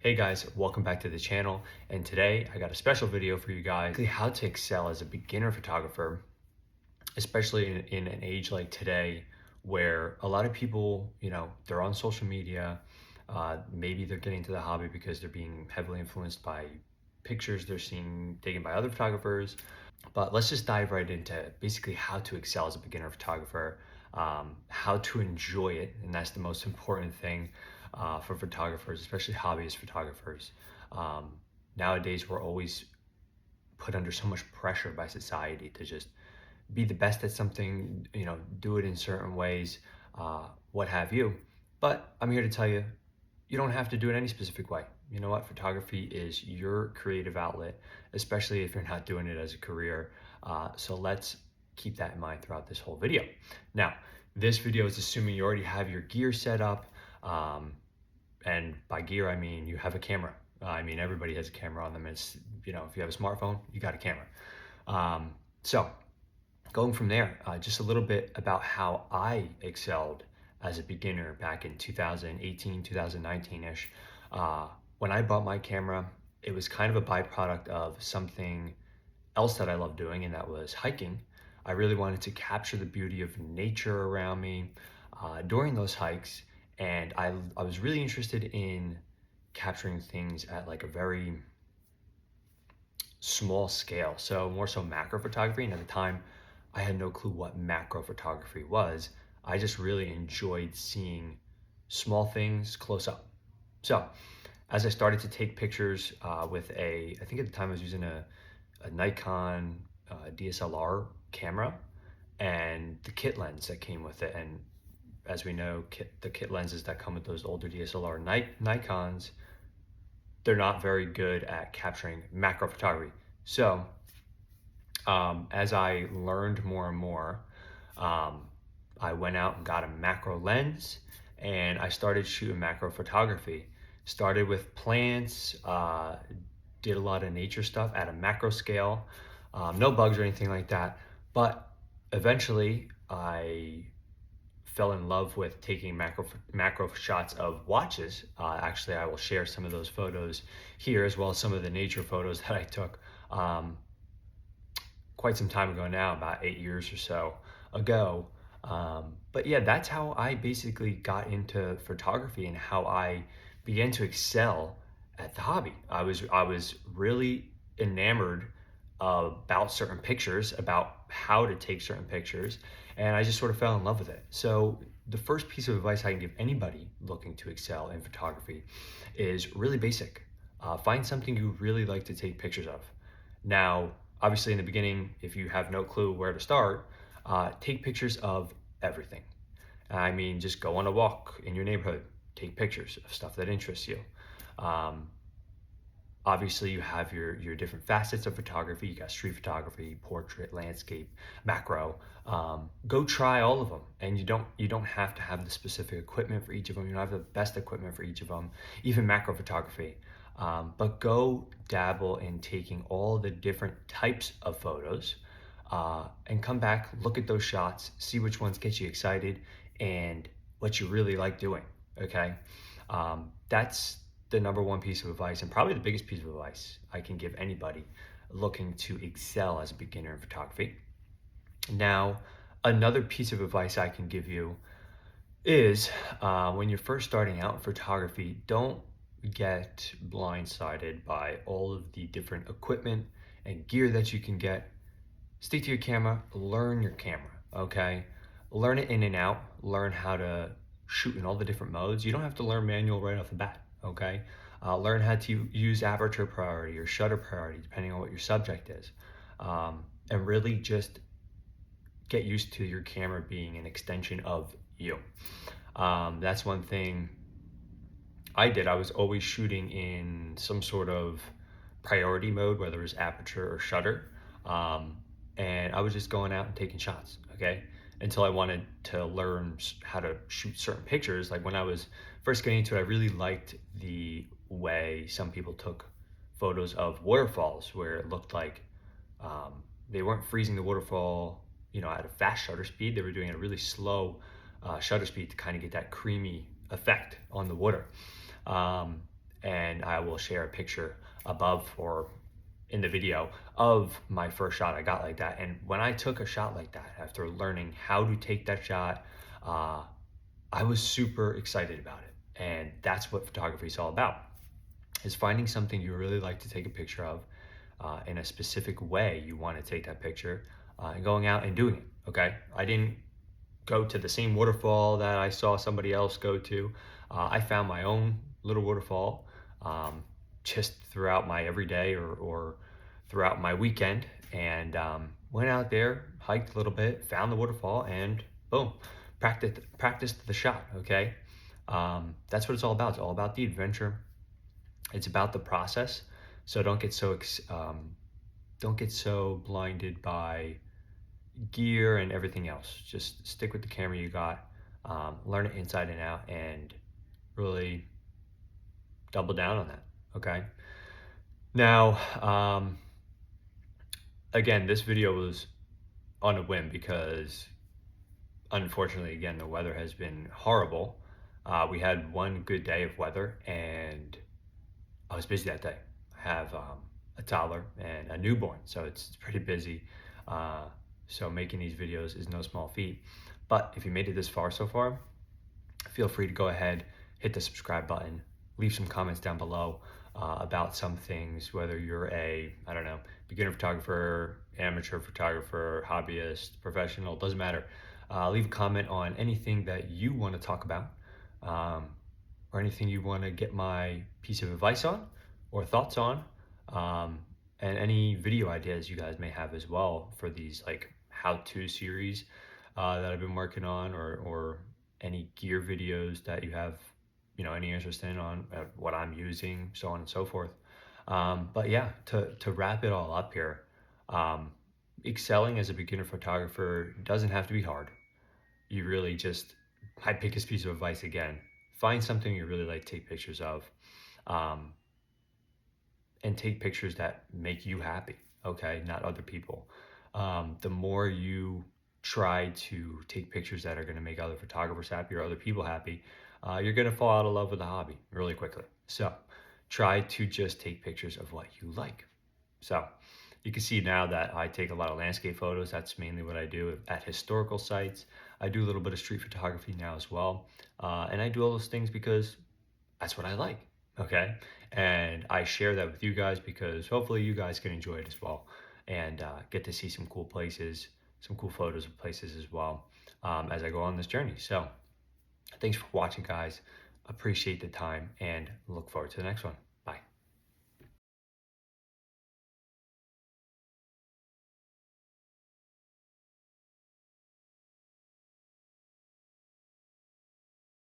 Hey guys, welcome back to the channel. And today I got a special video for you guys, how to excel as a beginner photographer, especially in an age like today where a lot of people, they're on social media. Maybe they're getting into the hobby because they're being heavily influenced by pictures they're seeing taken by other photographers. But let's just dive right into basically how to excel as a beginner photographer, how to enjoy it, and that's the most important thing for photographers, especially hobbyist photographers. Um, Nowadays, we're always put under so much pressure by society to just be the best at something, do it in certain ways, what have you. But I'm here to tell you, you don't have to do it any specific way. You know what? Photography is your creative outlet, especially if you're not doing it as a career. So let's keep that in mind throughout this whole video. Now, this video is assuming you already have your gear set up. Um, and by gear, I mean you have a camera. I mean, everybody has a camera on them. It's, if you have a smartphone, you got a camera. So going from there, just a little bit about how I excelled as a beginner back in 2018, 2019-ish. When I bought my camera, it was kind of a byproduct of something else that I love doing, and that was hiking. I really wanted to capture the beauty of nature around me during those hikes, and I was really interested in capturing things at like a very small scale, so more so macro photography. And at the time, I had no clue what macro photography was. I just really enjoyed seeing small things close up. So as I started to take pictures with I think at the time I was using a Nikon DSLR camera and the kit lens that came with it. And as we know, the kit lenses that come with those older DSLR Nikons, they're not very good at capturing macro photography. So as I learned more and more, I went out and got a macro lens and I started shooting macro photography. Started with plants, did a lot of nature stuff at a macro scale, no bugs or anything like that. But eventually I fell in love with taking macro shots of watches. Actually, I will share some of those photos here, as well as some of the nature photos that I took quite some time ago now, about 8 years or so ago. But yeah, that's how I basically got into photography and how I began to excel at the hobby. I was really enamored about certain pictures, about how to take certain pictures, and I just sort of fell in love with it. So the first piece of advice I can give anybody looking to excel in photography is really basic. Find something you really like to take pictures of. Now, obviously in the beginning, if you have no clue where to start, take pictures of everything. I mean, just go on a walk in your neighborhood, take pictures of stuff that interests you. Um, Obviously, you have your different facets of photography. You got street photography, portrait, landscape, macro. Go try all of them, and you don't have to have the specific equipment for each of them. You don't have the best equipment for each of them, even macro photography. But go dabble in taking all the different types of photos, and come back, look at those shots, see which ones get you excited, and what you really like doing. Okay, that's the number one piece of advice, and probably the biggest piece of advice I can give anybody looking to excel as a beginner in photography. Now, another piece of advice I can give you is when you're first starting out in photography, don't get blindsided by all of the different equipment and gear that you can get. Stick to your camera, learn your camera, okay? Learn it in and out, learn how to shoot in all the different modes. You don't have to learn manual right off the bat, okay? Learn how to use aperture priority or shutter priority, depending on what your subject is. And really just get used to your camera being an extension of you. That's one thing I did. I was always shooting in some sort of priority mode, whether it was aperture or shutter. And I was just going out and taking shots, okay? Until I wanted to learn how to shoot certain pictures. Like when I was first getting into it, I really liked the way some people took photos of waterfalls where it looked like they weren't freezing the waterfall, at a fast shutter speed. They were doing a really slow shutter speed to kind of get that creamy effect on the water. and I will share a picture above or in the video of my first shot I got like that. And when I took a shot like that, after learning how to take that shot, uh, I was super excited about it. And that's what photography is all about, is finding something you really like to take a picture of in a specific way you want to take that picture, and going out and doing it. Okay. I didn't go to the same waterfall that I saw somebody else go to. I found my own little waterfall, um, just throughout my everyday, or throughout my weekend, and went out there, hiked a little bit, found the waterfall, and boom, practiced the shot. Okay. That's what it's all about. It's all about the adventure. It's about the process. So don't get so blinded by gear and everything else. Just stick with the camera you got, learn it inside and out, and really double down on that. Okay. Now, again, this video was on a whim because, unfortunately, again, the weather has been horrible. We had one good day of weather, and I was busy that day. I have a toddler and a newborn, so it's pretty busy. Uh, so making these videos is no small feat. But if you made it this far so far, feel free to go ahead, hit the subscribe button, leave some comments down below about some things, whether you're a, I don't know, beginner photographer, amateur photographer, hobbyist, professional, doesn't matter. Leave a comment on anything that you want to talk about, or anything you want to get my piece of advice on or thoughts on, and any video ideas you guys may have as well for these like how-to series that I've been working on, or any gear videos that you have, any interest in on what I'm using, so on and so forth. But yeah, to wrap it all up here, excelling as a beginner photographer doesn't have to be hard. You really just, my biggest piece of advice again, find something you really like to take pictures of, um, and take pictures that make you happy, okay, not other people. The more you try to take pictures that are going to make other photographers happy or other people happy, you're going to fall out of love with the hobby really quickly. So try to just take pictures of what you like. So you can see now that I take a lot of landscape photos. That's mainly what I do at historical sites. I do a little bit of street photography now as well. And I do all those things because that's what I like. Okay. And I share that with you guys because hopefully you guys can enjoy it as well, and get to see some cool places, some cool photos of places as well, as I go on this journey. So thanks for watching, guys. Appreciate the time and look forward to the next one.